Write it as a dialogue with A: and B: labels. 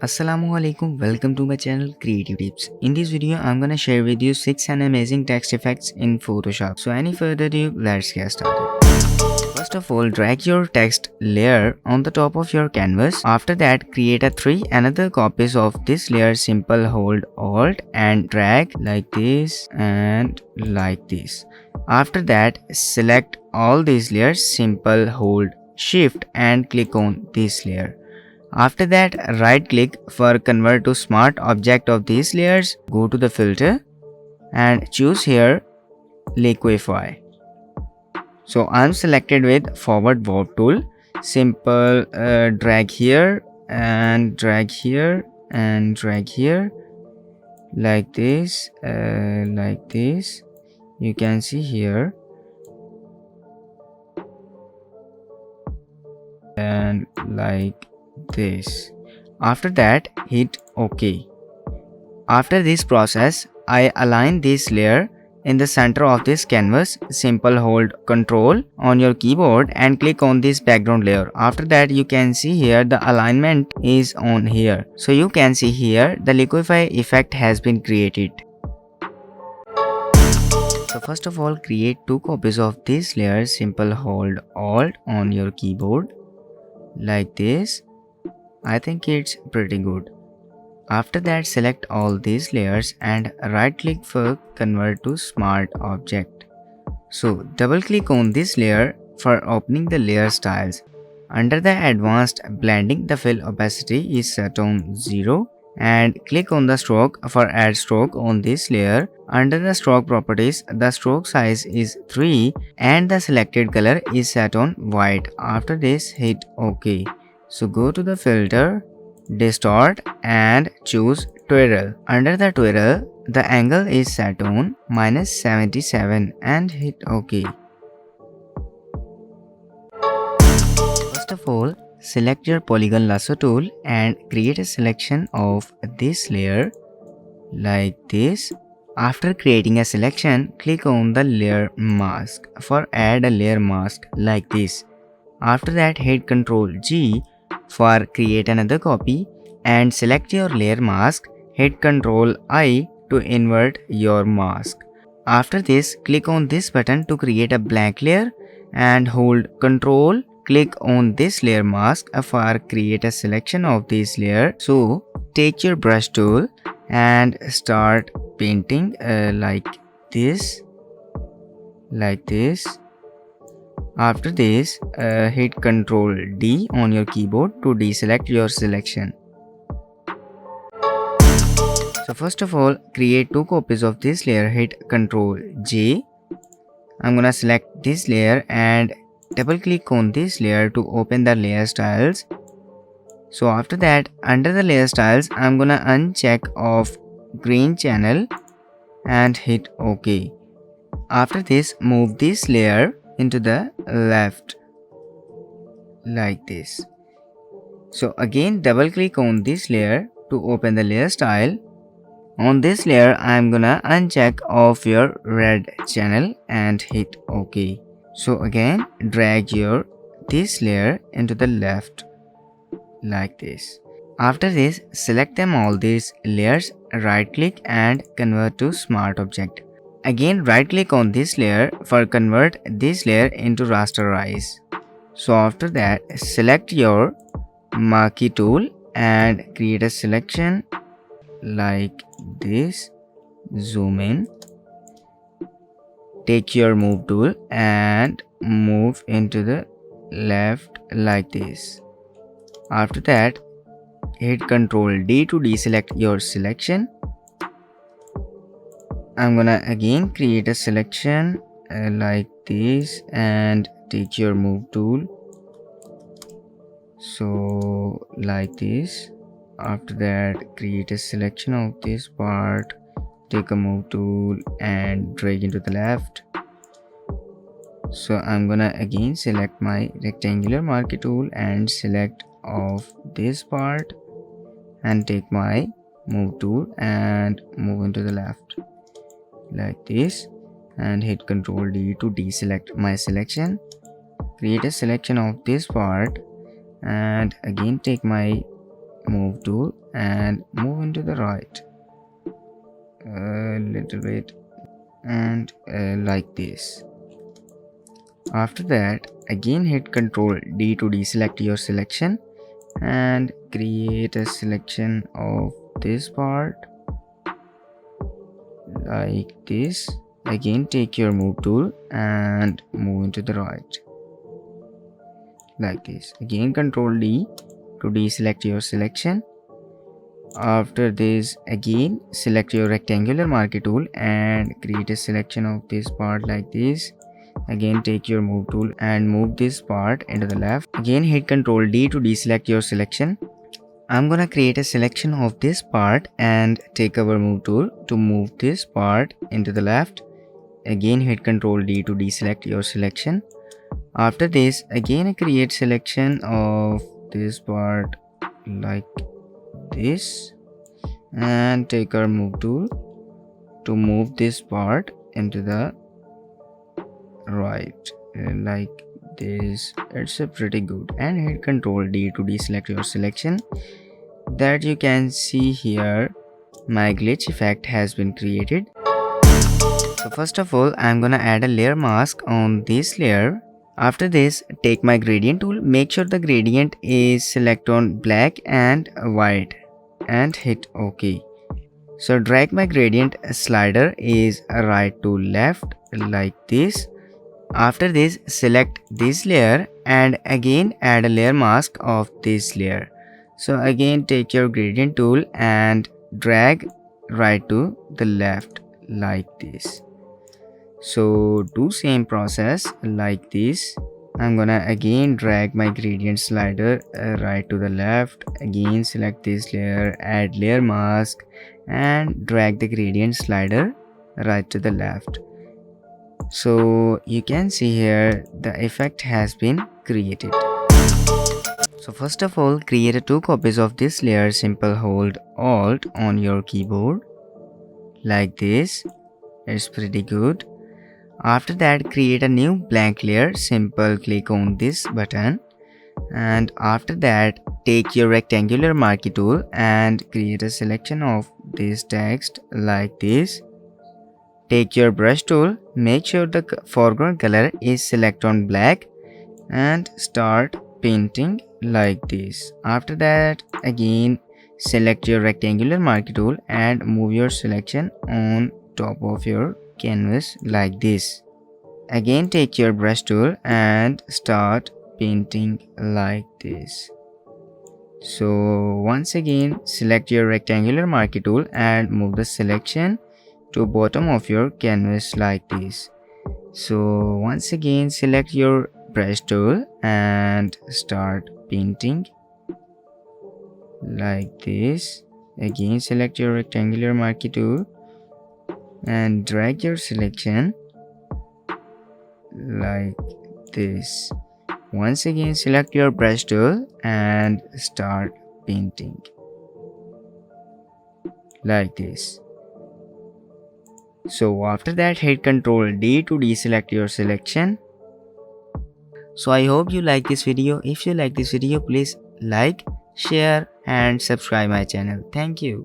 A: Assalamualaikum, welcome to my channel Creative Tips. In this video, I'm gonna share with you 6 amazing text effects in Photoshop. So any further ado, let's get started. First of all, drag your text layer on the top of your canvas. After that, create a 3 another copies of this layer. Simple hold Alt and drag like this and like this. After that, select all these layers. Simple hold Shift and click on this layer. After that, right click for convert to smart object of these layers. Go to the filter and choose here liquify. So I'm selected with forward warp tool. Simple drag here and drag here and drag here like this, like this. You can see here and like this. After that, hit OK. After this process, I align this layer in the center of this canvas. Simple hold Ctrl on your keyboard and click on this background layer. After that, you can see here the alignment is on here. So you can see here the liquify effect has been created. So first of all, create 2 copies of this layer. Simple hold Alt on your keyboard like this. I think it's pretty good. After that, select all these layers and right click for convert to smart object. So double click on this layer for opening the layer styles. Under the advanced blending, the fill opacity is set on 0 and click on the stroke for add stroke on this layer. Under the stroke properties, the stroke size is 3 and the selected color is set on white. After this, hit OK. So go to the filter, distort and choose twirl. Under the twirl, the angle is set on -77 and hit OK. First of all, select your polygon lasso tool and create a selection of this layer like this. After creating a selection, click on the layer mask for add a layer mask like this. After that, hit Ctrl G for create another copy and select your layer mask. Hit Ctrl I to invert your mask. After this, click on this button to create a blank layer and hold Ctrl. Click on this layer mask for create a selection of this layer. So take your brush tool and start painting like this. After this, hit Ctrl D on your keyboard to deselect your selection. So first of all, create 2 copies of this layer. Hit Ctrl J. I'm gonna select this layer and double click on this layer to open the layer styles. So after that, under the layer styles, I'm gonna uncheck off green channel and hit OK. After this, move this layer into the left like this. So again, double click on this layer to open the layer style. On this layer, I am gonna uncheck off your red channel and hit OK. So again, drag your this layer into the left like this. After this, select them all these layers, right click and convert to smart object. Again, right click on this layer for convert this layer into rasterize. So after that, select your marquee tool and create a selection like this. Zoom in. Take your move tool and move into the left like this. After that, hit Ctrl D to deselect your selection. I'm gonna again create a selection like this and take your move tool. So like this. After that, create a selection of this part. Take a move tool and drag into the left. So I'm gonna again select my rectangular marquee tool and select off this part and take my move tool and move into the left like this and hit Ctrl D to deselect my selection. Create a selection of this part and again take my move tool and move into the right a little bit, and like this. After that, again hit Ctrl D to deselect your selection and create a selection of this part like this. Again take your move tool and move into the right like this. Again Ctrl D to deselect your selection. After this, again select your rectangular marquee tool and create a selection of this part like this. Again take your move tool and move this part into the left. Again hit Ctrl D to deselect your selection. I'm gonna create a selection of this part and take our move tool to move this part into the left. Again hit Ctrl D to deselect your selection. After this, again create selection of this part like this and take our move tool to move this part into the right like this. It's a pretty good, and hit Ctrl D to deselect your selection. That you can see here, my glitch effect has been created. So first of all, I'm gonna add a layer mask on this layer. After this, take my gradient tool, make sure the gradient is select on black and white and hit OK. So drag my gradient slider is right to left like this. After this, select this layer and again add a layer mask of this layer. So again take your gradient tool and drag right to the left like this. So do same process like this. I'm gonna again drag my gradient slider right to the left. Again select this layer, add layer mask and drag the gradient slider right to the left. So you can see here the effect has been created. So first of all, create two copies of this layer. Simple hold Alt on your keyboard like this. It's pretty good. After that, create a new blank layer. Simple click on this button, and after that take your rectangular marquee tool and create a selection of this text like this. Take your brush tool, make sure the foreground color is select on black and start painting like this. After that, again select your rectangular marquee tool and move your selection on top of your canvas like this. Again take your brush tool and start painting like this. So once again select your rectangular marquee tool and move the selection to bottom of your canvas like this. So once again select your brush tool and start painting like this. Again select your rectangular marquee tool and drag your selection like this. Once again select your brush tool and start painting like this. So after that hit Ctrl D to deselect your selection. So I hope you like this video. If you like this video, please like, share and subscribe my channel. Thank you.